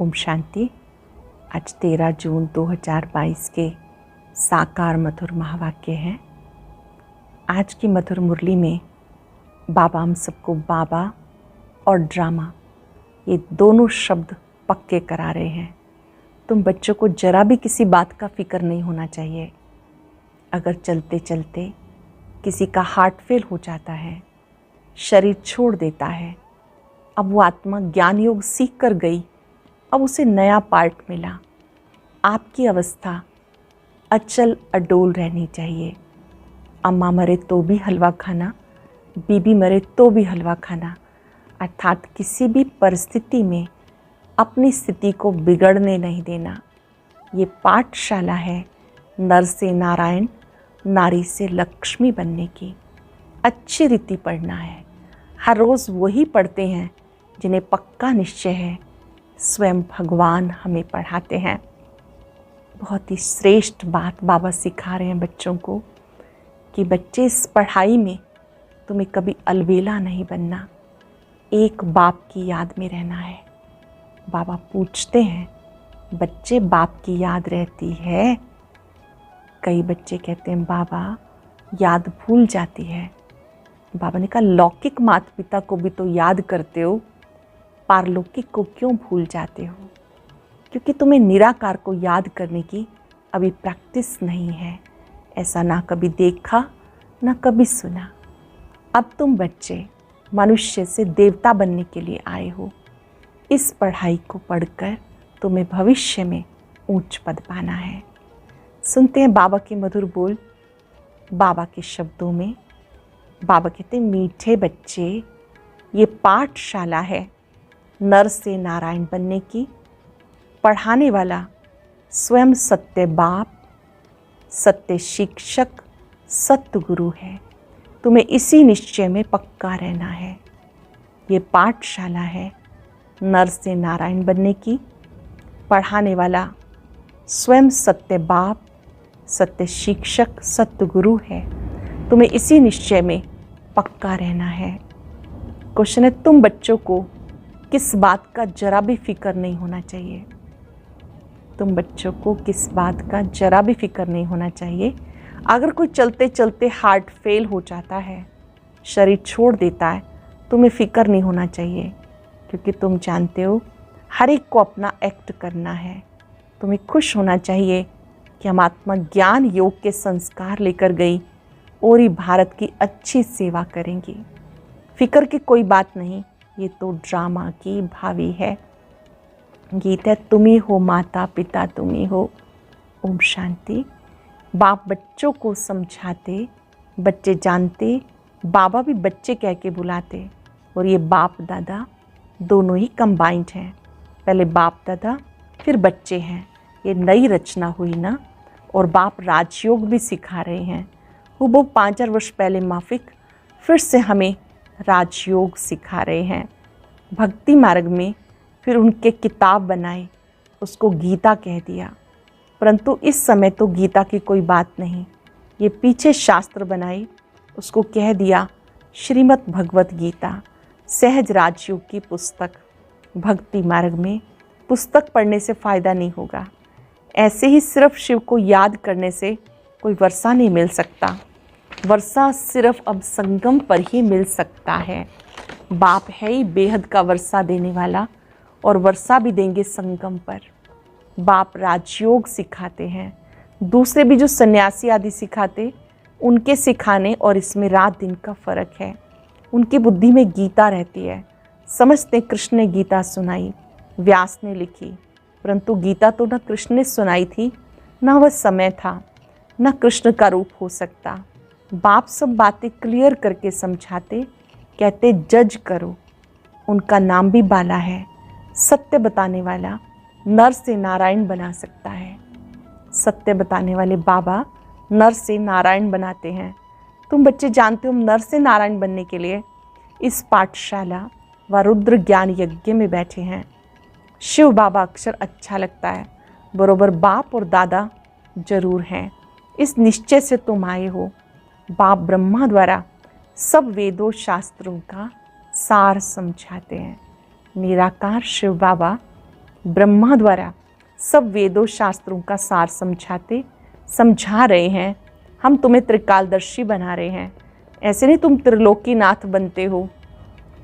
ओम शांति। आज 13 जून 2022 के साकार मधुर महावाक्य हैं। आज की मधुर मुरली में बाबा हम सबको बाबा और ड्रामा ये दोनों शब्द पक्के करा रहे हैं। तुम बच्चों को जरा भी किसी बात का फिक्र नहीं होना चाहिए। अगर चलते चलते किसी का हार्ट फेल हो जाता है, शरीर छोड़ देता है, अब वो आत्मा ज्ञान योग सीख कर गई, अब उसे नया पार्ट मिला। आपकी अवस्था अचल अडोल रहनी चाहिए। अम्मा मरे तो भी हलवा खाना, बीबी मरे तो भी हलवा खाना, अर्थात किसी भी परिस्थिति में अपनी स्थिति को बिगड़ने नहीं देना। ये पाठशाला है नर से नारायण, नारी से लक्ष्मी बनने की। अच्छी रीति पढ़ना है। हर रोज़ वही पढ़ते हैं जिन्हें पक्का निश्चय है स्वयं भगवान हमें पढ़ाते हैं। बहुत ही श्रेष्ठ बात बाबा सिखा रहे हैं बच्चों को कि बच्चे इस पढ़ाई में तुम्हें कभी अलबेला नहीं बनना, एक बाप की याद में रहना है। बाबा पूछते हैं, बच्चे बाप की याद रहती है? कई बच्चे कहते हैं बाबा याद भूल जाती है। बाबा ने कहा लौकिक माता पिता को भी तो याद करते हो, पारलौकिक को क्यों भूल जाते हो? क्योंकि तुम्हें निराकार को याद करने की अभी प्रैक्टिस नहीं है। ऐसा ना कभी देखा ना कभी सुना। अब तुम बच्चे मनुष्य से देवता बनने के लिए आए हो। इस पढ़ाई को पढ़कर तुम्हें भविष्य में ऊंच पद पाना है। सुनते हैं बाबा के मधुर बोल। बाबा के शब्दों में बाबा कहते हैं, मीठे बच्चे ये पाठशाला है नर से नारायण बनने की। पढ़ाने वाला स्वयं सत्य बाप, सत्य शिक्षक, सत्य गुरु है। तुम्हें इसी निश्चय में पक्का रहना है। ये पाठशाला है नर से नारायण बनने की। पढ़ाने वाला स्वयं सत्य बाप, सत्य शिक्षक, सत्य गुरु है। तुम्हें इसी निश्चय में पक्का रहना है। क्वेश्चन है, तुम बच्चों को किस बात का जरा भी फिक्र नहीं होना चाहिए? तुम बच्चों को किस बात का जरा भी फिक्र नहीं होना चाहिए? अगर कोई चलते चलते हार्ट फेल हो जाता है, शरीर छोड़ देता है, तुम्हें फिक्र नहीं होना चाहिए, क्योंकि तुम जानते हो हर एक को अपना एक्ट करना है। तुम्हें खुश होना चाहिए कि हम आत्मा ज्ञान योग के संस्कार लेकर गई और ही भारत की अच्छी सेवा करेंगी। फिक्र की कोई बात नहीं, ये तो ड्रामा की भावी है। गीत है, तुम ही हो माता पिता, तुम ही हो। ओम शांति। बाप बच्चों को समझाते, बच्चे जानते, बाबा भी बच्चे कह के बुलाते। और ये बाप दादा दोनों ही कंबाइंड हैं। पहले बाप दादा फिर बच्चे हैं। ये नई रचना हुई ना। और बाप राजयोग भी सिखा रहे हैं। वो 5,000 वर्ष पहले माफिक फिर से हमें राजयोग सिखा रहे हैं। भक्ति मार्ग में फिर उनके किताब बनाए, उसको गीता कह दिया। परंतु इस समय तो गीता की कोई बात नहीं। ये पीछे शास्त्र बनाए, उसको कह दिया श्रीमद् भगवत गीता, सहज राजयोग की पुस्तक। भक्ति मार्ग में पुस्तक पढ़ने से फ़ायदा नहीं होगा। ऐसे ही सिर्फ शिव को याद करने से कोई वर्षा नहीं मिल सकता। वर्षा सिर्फ अब संगम पर ही मिल सकता है। बाप है ही बेहद का वर्षा देने वाला, और वर्षा भी देंगे संगम पर। बाप राजयोग सिखाते हैं। दूसरे भी जो सन्यासी आदि सिखाते, उनके सिखाने और इसमें रात दिन का फ़र्क है। उनकी बुद्धि में गीता रहती है। समझते कृष्ण ने गीता सुनाई, व्यास ने लिखी, परंतु गीता तो न कृष्ण ने सुनाई थी, न वह समय था, न कृष्ण का रूप हो सकता। बाप सब बातें क्लियर करके समझाते, कहते जज करो। उनका नाम भी बाला है। सत्य बताने वाला नर से नारायण बना सकता है। सत्य बताने वाले बाबा नर से नारायण बनाते हैं। तुम बच्चे जानते हो, नर से नारायण बनने के लिए इस पाठशाला व रुद्र ज्ञान यज्ञ में बैठे हैं। शिव बाबा अक्षर अच्छा लगता है, बरोबर बाप और दादा जरूर हैं। इस निश्चय से तुम आए हो। बाप ब्रह्मा द्वारा सब वेदों शास्त्रों का सार समझाते हैं। निराकार शिव बाबा ब्रह्मा द्वारा सब वेदों शास्त्रों का सार समझा रहे हैं। हम तुम्हें त्रिकालदर्शी बना रहे हैं। ऐसे नहीं तुम त्रिलोकीनाथ बनते हो,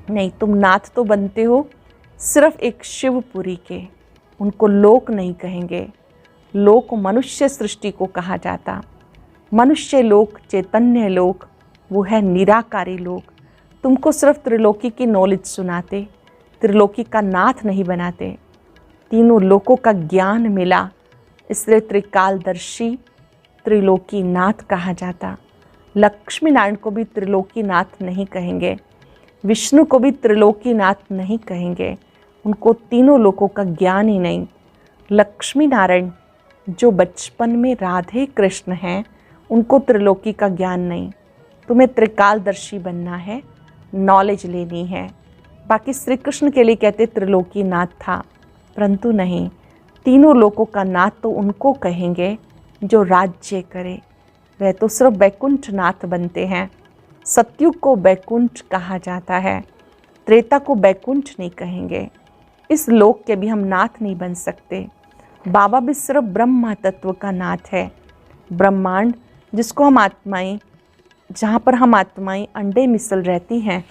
नहीं, तुम नाथ तो बनते हो सिर्फ एक शिवपुरी के। उनको लोक नहीं कहेंगे, लोक मनुष्य सृष्टि को कहा जाता। मनुष्य लोक, चैतन्य लोक, वो है निराकारी लोक। तुमको सिर्फ त्रिलोकी की नॉलेज सुनाते, त्रिलोकी का नाथ नहीं बनाते। तीनों लोकों का ज्ञान मिला, इसलिए त्रिकालदर्शी त्रिलोकी नाथ कहा जाता। लक्ष्मी नारायण को भी त्रिलोकी नाथ नहीं कहेंगे, विष्णु को भी त्रिलोकी नाथ नहीं कहेंगे, उनको तीनों लोकों का ज्ञान ही नहीं। लक्ष्मी नारायण जो बचपन में राधे कृष्ण हैं, उनको त्रिलोकी का ज्ञान नहीं। तुम्हें त्रिकालदर्शी बनना है, नॉलेज लेनी है। बाकी श्री कृष्ण के लिए कहते त्रिलोकी नाथ था, परंतु नहीं, तीनों लोकों का नाथ तो उनको कहेंगे जो राज्य करे। वह तो सिर्फ बैकुंठ नाथ बनते हैं। सतयुग को बैकुंठ कहा जाता है, त्रेता को बैकुंठ नहीं कहेंगे। इस लोक के भी हम नाथ नहीं बन सकते। बाबा भी सिर्फ ब्रह्मा तत्व का नाथ है। ब्रह्मांड जिसको हम आत्माएं, जहाँ पर हम आत्माएं अंडे मिसल रहती हैं,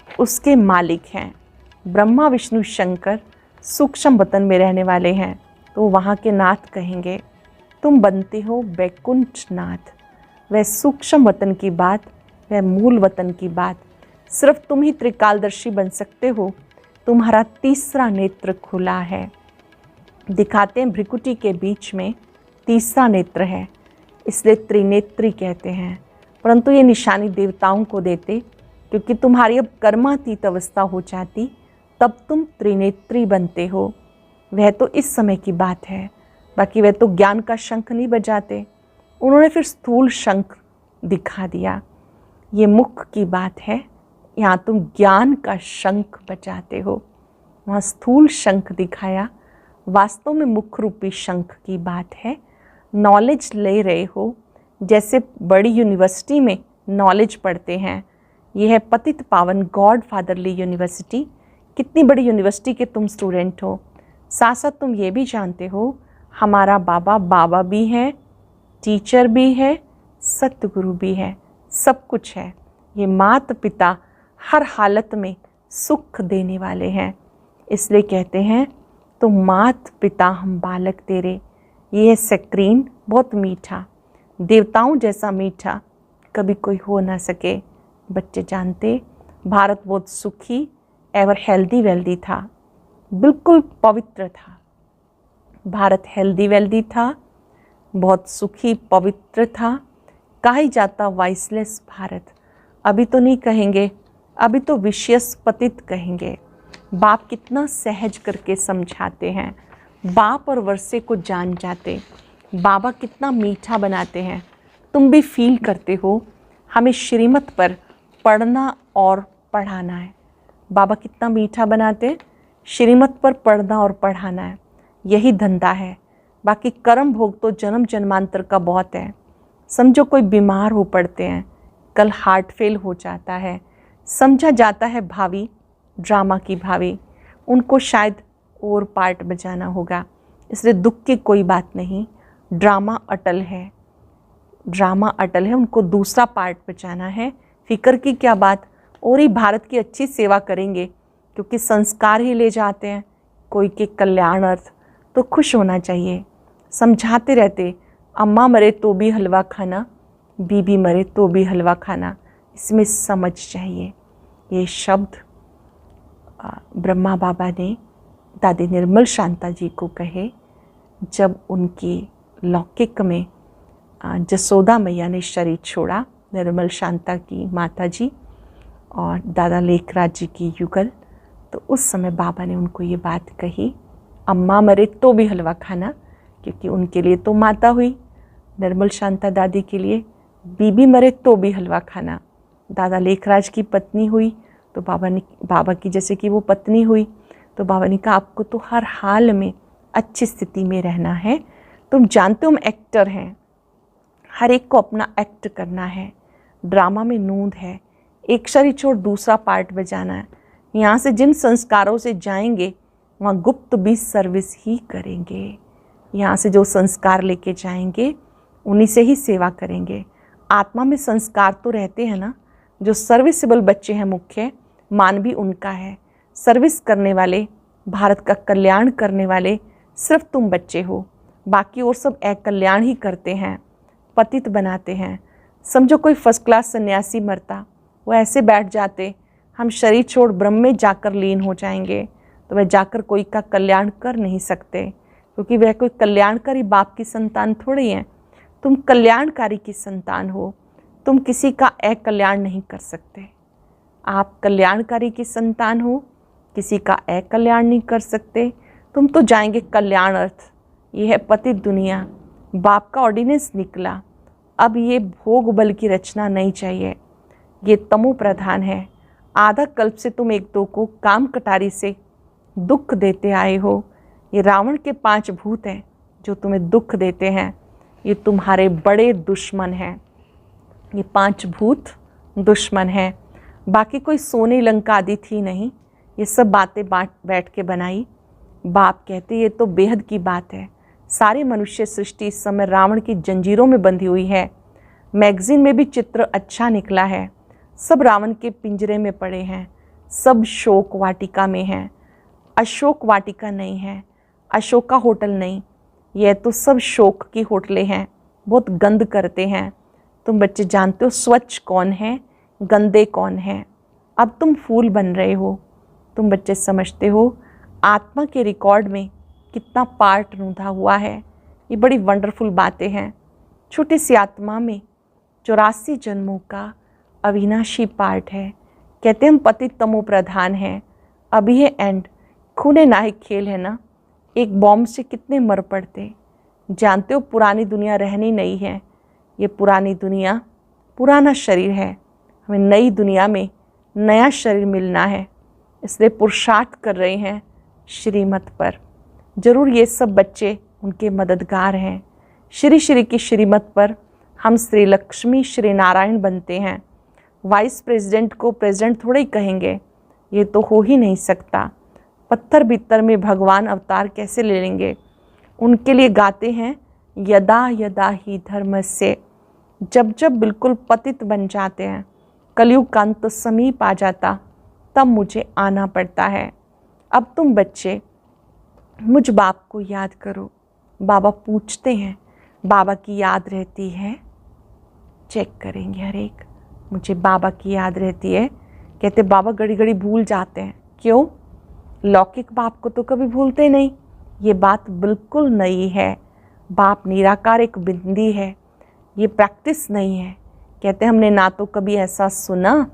उसके मालिक हैं। ब्रह्मा विष्णु शंकर सूक्ष्म वतन में रहने वाले हैं, तो वहाँ के नाथ कहेंगे। तुम बनते हो बैकुंठ नाथ। वह सूक्ष्म वतन की बात, वह मूल वतन की बात, सिर्फ तुम ही त्रिकालदर्शी बन सकते हो। तुम्हारा तीसरा नेत्र खुला है। दिखाते हैं भ्रिकुटी के बीच में तीसरा नेत्र है, इसलिए त्रिनेत्री कहते हैं। परंतु ये निशानी देवताओं को देते, क्योंकि तुम्हारी अब कर्मातीत अवस्था हो जाती, तब तुम त्रिनेत्री बनते हो। वह तो इस समय की बात है, बाकी वह तो ज्ञान का शंख नहीं बजाते। उन्होंने फिर स्थूल शंख दिखा दिया। ये मुख की बात है, यहाँ तुम ज्ञान का शंख बजाते हो। वहाँ स्थूल शंख दिखाया, वास्तव में मुख रूपी शंख की बात है। नॉलेज ले रहे हो, जैसे बड़ी यूनिवर्सिटी में नॉलेज पढ़ते हैं। यह है पतित पावन गॉड फादरली यूनिवर्सिटी। कितनी बड़ी यूनिवर्सिटी के तुम स्टूडेंट हो। साथ साथ तुम ये भी जानते हो हमारा बाबा भी है, टीचर भी है, सतगुरु भी है, सब कुछ है। ये माता पिता हर हालत में सुख देने वाले हैं, इसलिए कहते हैं तो मात पिता हम बालक तेरे। ये है सक्रीन, बहुत मीठा, देवताओं जैसा मीठा कभी कोई हो ना सके। बच्चे जानते भारत बहुत सुखी एवर हेल्दी वेल्दी था, बिल्कुल पवित्र था। भारत हेल्दी वेल्दी था, बहुत सुखी पवित्र था। कहा ही जाता वाइसलेस भारत। अभी तो नहीं कहेंगे, अभी तो विशेष पतित कहेंगे। बाप कितना सहज करके समझाते हैं, बाप और वर्षे को जान जाते। बाबा कितना मीठा बनाते हैं, तुम भी फील करते हो। हमें श्रीमत पर पढ़ना और पढ़ाना है। बाबा कितना मीठा बनाते, श्रीमत पर पढ़ना और पढ़ाना है, यही धंधा है। बाकी कर्म भोग तो जन्म जन्मांतर का बहुत है। समझो कोई बीमार हो पड़ते हैं, कल हार्ट फेल हो जाता है, समझा जाता है भावी, ड्रामा की भावी, उनको शायद और पार्ट बजाना होगा, इसलिए दुख की कोई बात नहीं। ड्रामा अटल है, ड्रामा अटल है, उनको दूसरा पार्ट बचाना है। फिक्र की क्या बात, और ही भारत की अच्छी सेवा करेंगे, क्योंकि संस्कार ही ले जाते हैं कोई के कल्याण अर्थ, तो खुश होना चाहिए। समझाते रहते, अम्मा मरे तो भी हलवा खाना, बीबी मरे तो भी हलवा खाना, इसमें समझ चाहिए। ये शब्द ब्रह्मा बाबा ने दादी निर्मल शांता जी को कहे जब उनकी लौकिक में जसोदा मैया ने शरीर छोड़ा, निर्मल शांता की माता जी और दादा लेखराज जी की युगल। तो उस समय बाबा ने उनको ये बात कही, अम्मा मरे तो भी हलवा खाना, क्योंकि उनके लिए तो माता हुई निर्मल शांता दादी के लिए, बीबी मरे तो भी हलवा खाना। दादा लेखराज की पत्नी हुई तो बाबा की जैसे कि वो पत्नी हुई, तो बाबा ने कहा आपको तो हर हाल में अच्छी स्थिति में रहना है। तुम जानते हो हम एक्टर हैं, हर एक को अपना एक्ट करना है। ड्रामा में नूंद है, एक शरीर छोड़ दूसरा पार्ट बजाना है। यहाँ से जिन संस्कारों से जाएंगे वहाँ गुप्त भी सर्विस ही करेंगे। यहाँ से जो संस्कार लेके जाएंगे उन्हीं से ही सेवा करेंगे। आत्मा में संस्कार तो रहते हैं ना। जो सर्विसेबल बच्चे हैं, मुख्य मान भी उनका है। सर्विस करने वाले, भारत का कल्याण करने वाले सिर्फ तुम बच्चे हो। बाकी और सब अकल्याण ही करते हैं, पतित बनाते हैं। समझो कोई फर्स्ट क्लास सन्यासी मरता, वो ऐसे बैठ जाते, हम शरीर छोड़ ब्रह्म में जाकर लीन हो जाएंगे, तो वह जाकर कोई का कल्याण कर नहीं सकते, क्योंकि वह कोई कल्याणकारी बाप की संतान थोड़ी है। तुम कल्याणकारी की संतान हो, तुम किसी का अकल्याण नहीं कर सकते। आप कल्याणकारी की संतान हो, किसी का अकल्याण नहीं कर सकते। तुम तो जाएंगे कल्याण अर्थ। ये है पतित दुनिया, बाप का ऑर्डिनेंस निकला। अब ये भोग बल की रचना नहीं चाहिए, ये तमो प्रधान है। आधा कल्प से तुम एक दो को काम कटारी से दुख देते आए हो। ये रावण के 5 भूत हैं जो तुम्हें दुख देते हैं, ये तुम्हारे बड़े दुश्मन हैं। ये 5 भूत दुश्मन हैं। बाकी कोई सोने लंका आदि थी नहीं, ये सब बातें बैठ के बनाई। बाप कहते ये तो बेहद की बात है। सारी मनुष्य सृष्टि इस समय रावण की जंजीरों में बंधी हुई है। मैगजीन में भी चित्र अच्छा निकला है। सब रावण के पिंजरे में पड़े हैं, सब शोक वाटिका में हैं। अशोक वाटिका नहीं है, अशोका होटल नहीं, यह तो सब शोक की होटलें हैं। बहुत गंद करते हैं। तुम बच्चे जानते हो स्वच्छ कौन है, गंदे कौन है। अब तुम फूल बन रहे हो। तुम बच्चे समझते हो आत्मा के रिकॉर्ड में कितना पार्ट रूंधा हुआ है। ये बड़ी वंडरफुल बातें हैं। छोटी सी आत्मा में 84 जन्मों का अविनाशी पार्ट है। कहते हम पतित तमो प्रधान हैं। अभी है एंड, खूने नाहिक खेल है ना। एक बॉम्ब से कितने मर पड़ते। जानते हो पुरानी दुनिया रहनी नहीं है। ये पुरानी दुनिया पुराना शरीर है। हमें नई दुनिया में नया शरीर मिलना है, इसलिए पुरुषार्थ कर रहे हैं श्रीमत पर। जरूर ये सब बच्चे उनके मददगार हैं। श्री श्री की श्रीमत पर हम श्री लक्ष्मी श्री नारायण बनते हैं। वाइस प्रेसिडेंट को प्रेसिडेंट थोड़े ही कहेंगे, ये तो हो ही नहीं सकता। पत्थर भीतर में भगवान अवतार कैसे ले लेंगे। उनके लिए गाते हैं यदा यदा ही धर्मस्य। जब जब बिल्कुल पतित बन जाते हैं, कलयुग का अंत समीप आ जाता, तब मुझे आना पड़ता है। अब तुम बच्चे मुझ बाप को याद करो। बाबा पूछते हैं, बाबा की याद रहती है? चेक करेंगे हर एक। मुझे बाबा की याद रहती है। कहते बाबा घड़ी घड़ी भूल जाते हैं। क्यों? लौकिक बाप को तो कभी भूलते नहीं। ये बात बिल्कुल नई है। बाप निराकार एक बिंदी है, ये प्रैक्टिस नहीं है। कहते हमने ना तो कभी ऐसा सुना,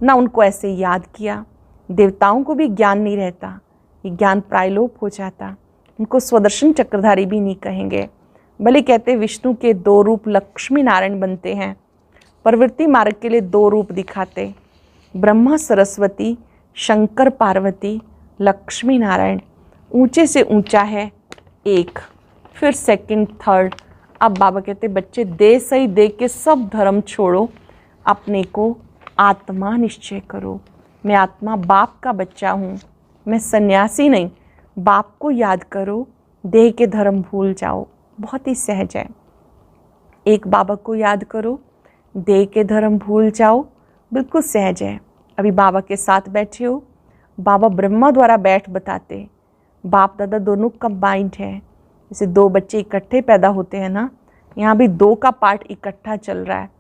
ना उनको ऐसे याद किया। देवताओं को भी ज्ञान नहीं रहता, ये ज्ञान प्रायलोप हो जाता। उनको स्वदर्शन चक्रधारी भी नहीं कहेंगे। भले कहते विष्णु के 2 रूप लक्ष्मी नारायण बनते हैं। प्रवृत्ति मार्ग के लिए 2 रूप दिखाते, ब्रह्मा सरस्वती, शंकर पार्वती, लक्ष्मी नारायण। ऊंचे से ऊंचा है एक, फिर सेकंड, थर्ड। अब बाबा कहते बच्चे दे सही दे के सब धर्म छोड़ो, अपने को आत्मा निश्चय करो। मैं आत्मा बाप का बच्चा हूँ, मैं सन्यासी नहीं। बाप को याद करो, देह के धर्म भूल जाओ। बहुत ही सहज है। एक बाबा को याद करो, देह के धर्म भूल जाओ, बिल्कुल सहज है। अभी बाबा के साथ बैठे हो, बाबा ब्रह्मा द्वारा बैठ बताते। बाप दादा दोनों कंबाइंड है। जैसे 2 बच्चे इकट्ठे पैदा होते हैं ना, यहाँ भी 2 का पार्ट इकट्ठा चल रहा है।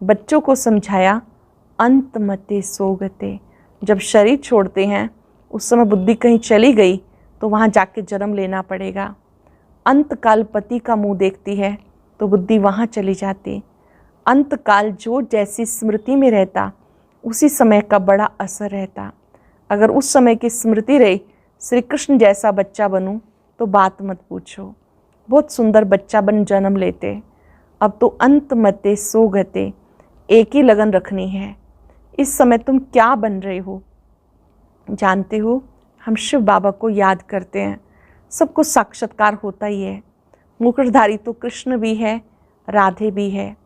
बच्चों को समझाया अंत मते सोगते। जब शरीर छोड़ते हैं उस समय बुद्धि कहीं चली गई तो वहाँ जाके जन्म लेना पड़ेगा। अंतकाल पति का मुंह देखती है तो बुद्धि वहाँ चली जाती। अंतकाल जो जैसी स्मृति में रहता उसी समय का बड़ा असर रहता। अगर उस समय की स्मृति रही, श्री कृष्ण जैसा बच्चा बनूं तो बात मत पूछो। बहुत सुंदर बच्चा बन जन्म लेते। अब तो अंत मते सोगते, एक ही लगन रखनी है। इस समय तुम क्या बन रहे हो जानते हो? हम शिव बाबा को याद करते हैं। सबको साक्षात्कार होता ही है। मुकुटधारी तो कृष्ण भी है, राधे भी है,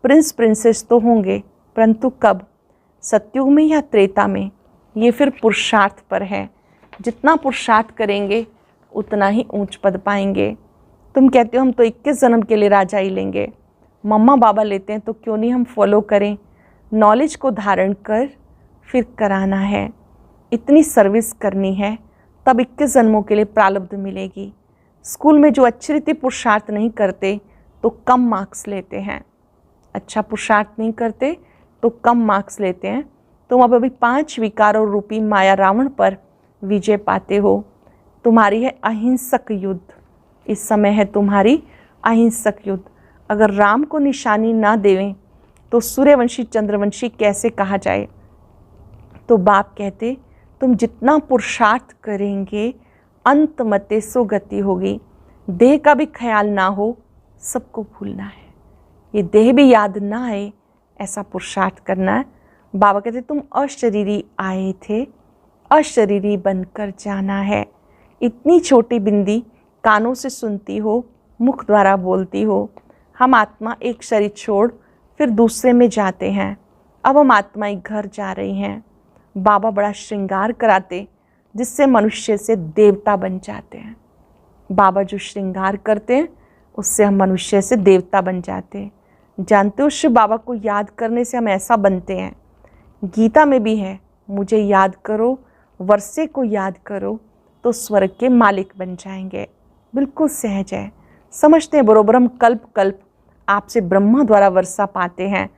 प्रिंस प्रिंसेस तो होंगे, परंतु कब? सतयुग में या त्रेता में? ये फिर पुरुषार्थ पर है। जितना पुरुषार्थ करेंगे उतना ही ऊंच पद पाएंगे। तुम कहते हो हम तो 21 जन्म के लिए राजा ही लेंगे, मम्मा बाबा लेते हैं तो क्यों नहीं हम फॉलो करें। नॉलेज को धारण कर फिर कराना है, इतनी सर्विस करनी है, तब 21 जन्मों के लिए प्रारब्ध मिलेगी। स्कूल में जो अच्छी रीति पुरुषार्थ नहीं करते तो कम मार्क्स लेते हैं, अच्छा पुरुषार्थ नहीं करते तो कम मार्क्स लेते हैं। तुम अब अभी 5 विकारों रूपी माया रावण पर विजय पाते हो। तुम्हारी है अहिंसक युद्ध, इस समय है तुम्हारी अहिंसक युद्ध। अगर राम को निशानी ना देवें तो सूर्यवंशी चंद्रवंशी कैसे कहा जाए। तो बाप कहते तुम जितना पुरुषार्थ करेंगे अंत मते सो गति होगी। देह का भी ख्याल ना हो, सबको भूलना है, ये देह भी याद ना आए, ऐसा पुरुषार्थ करना है। बाबा कहते तुम अशरीरी आए थे, अशरीरी बनकर जाना है। इतनी छोटी बिंदी कानों से सुनती हो, मुख द्वारा बोलती हो। हम आत्मा एक शरीर छोड़ फिर दूसरे में जाते हैं। अब हम आत्मा एक घर जा रही हैं। बाबा बड़ा श्रृंगार कराते जिससे मनुष्य से देवता बन जाते हैं। बाबा जो श्रृंगार करते हैं उससे हम मनुष्य से देवता बन जाते हैं। जानते हो शिव बाबा को याद करने से हम ऐसा बनते हैं। गीता में भी है, मुझे याद करो, वर्षे को याद करो तो स्वर्ग के मालिक बन जाएंगे। बिल्कुल सहज है, समझते हैं बरोबर। हम कल्प कल्प आपसे ब्रह्मा द्वारा वर्षा पाते हैं,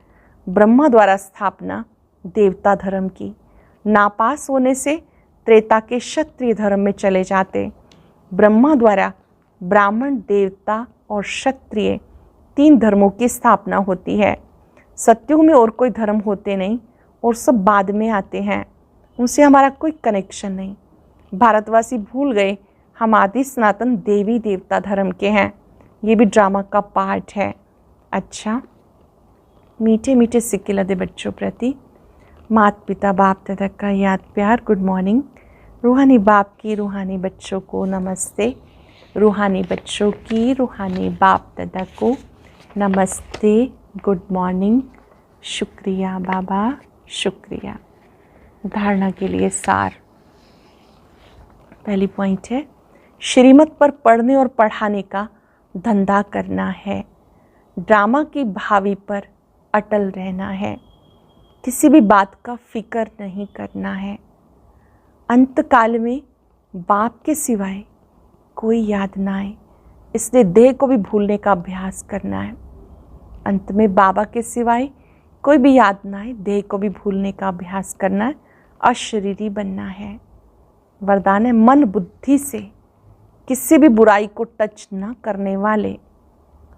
ब्रह्मा द्वारा स्थापना देवता धर्म की। नापास होने से त्रेता के क्षत्रिय धर्म में चले जाते। ब्रह्मा द्वारा ब्राह्मण, देवता और क्षत्रिय 3 धर्मों की स्थापना होती है। सत्युग में और कोई धर्म होते नहीं और सब बाद में आते हैं, उनसे हमारा कोई कनेक्शन नहीं। भारतवासी भूल गए हम आदि सनातन देवी देवता धर्म के हैं। ये भी ड्रामा का पार्ट है। अच्छा, मीठे मीठे सिक्के लदे बच्चों प्रति माता पिता बाप दादा का याद प्यार। Good morning. रूहानी बाप की रूहानी बच्चों को नमस्ते, रूहानी बच्चों की रूहानी बाप दादा को नमस्ते, गुड मॉर्निंग। शुक्रिया बाबा, शुक्रिया। धारणा के लिए सार। पहली पॉइंट है, श्रीमत पर पढ़ने और पढ़ाने का धंधा करना है। ड्रामा की भावी पर अटल रहना है। किसी भी बात का फिक्र नहीं करना है। अंतकाल में बाप के सिवाय कोई याद ना आए, इसलिए देह को भी भूलने का अभ्यास करना है। अंत में बाबा के सिवाय कोई भी याद ना आए, देह को भी भूलने का अभ्यास करना है। अशरीरी बनना है। वरदान है, मन बुद्धि से किसी भी बुराई को टच न करने वाले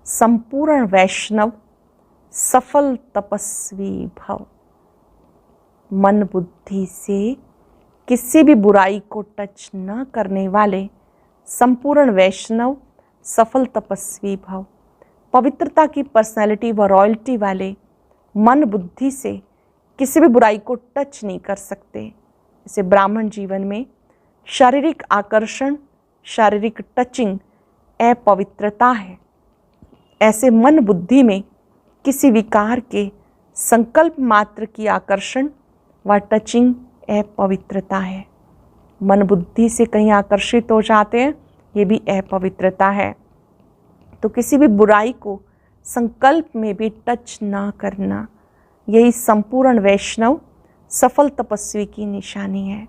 संपूर्ण वैष्णव सफल तपस्वी भव। मन बुद्धि से किसी भी बुराई को टच न करने वाले संपूर्ण वैष्णव सफल तपस्वी भव। पवित्रता की पर्सनैलिटी व रॉयल्टी वाले मन बुद्धि से किसी भी बुराई को टच नहीं कर सकते। जैसे ब्राह्मण जीवन में शारीरिक आकर्षण, शारीरिक टचिंग अपवित्रता है, ऐसे मन बुद्धि में किसी विकार के संकल्प मात्र की आकर्षण व टचिंग अपवित्रता है। मन बुद्धि से कहीं आकर्षित हो जाते हैं, ये भी अपवित्रता है। तो किसी भी बुराई को संकल्प में भी टच ना करना, यही संपूर्ण वैष्णव सफल तपस्वी की निशानी है।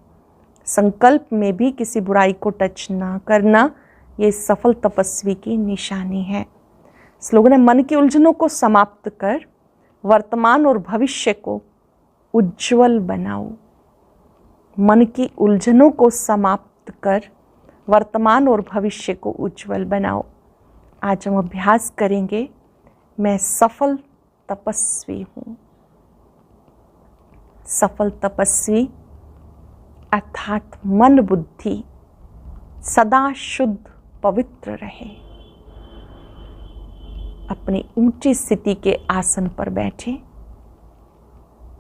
संकल्प में भी किसी बुराई को टच ना करना, ये सफल तपस्वी की निशानी है। स्लोगन है, मन की उलझनों को समाप्त कर वर्तमान और भविष्य को उज्जवल बनाओ। मन की उलझनों को समाप्त कर वर्तमान और भविष्य को उज्जवल बनाओ। आज हम अभ्यास करेंगे, मैं सफल तपस्वी हूँ। सफल तपस्वी अर्थात मन बुद्धि सदा शुद्ध पवित्र रहे। अपनी ऊंची स्थिति के आसन पर बैठे,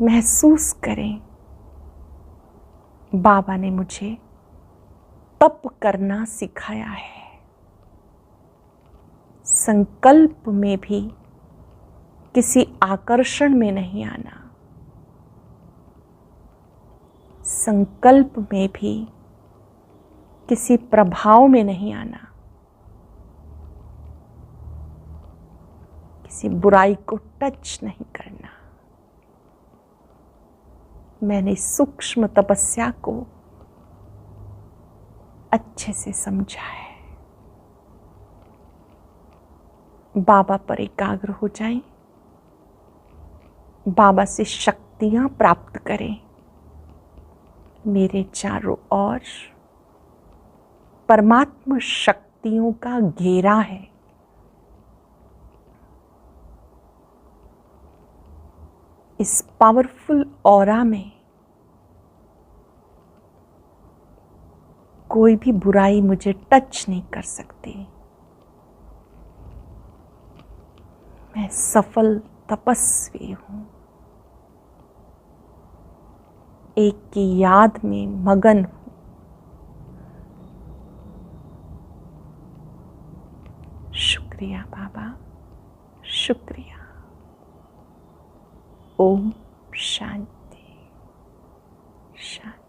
महसूस करें बाबा ने मुझे तप करना सिखाया है। संकल्प में भी किसी आकर्षण में नहीं आना, संकल्प में भी किसी प्रभाव में नहीं आना, किसी बुराई को टच नहीं करना। मैंने सूक्ष्म तपस्या को अच्छे से समझा है। बाबा पर एकाग्र हो जाएं, बाबा से शक्तियां प्राप्त करें। मेरे चारों ओर परमात्मा शक्तियों का घेरा है। इस पावरफुल ऑरा में कोई भी बुराई मुझे टच नहीं कर सकती। मैं सफल तपस्वी हूं, एक की याद में मगन हूं। शुक्रिया बाबा, शुक्रिया। ओम शांति शांति।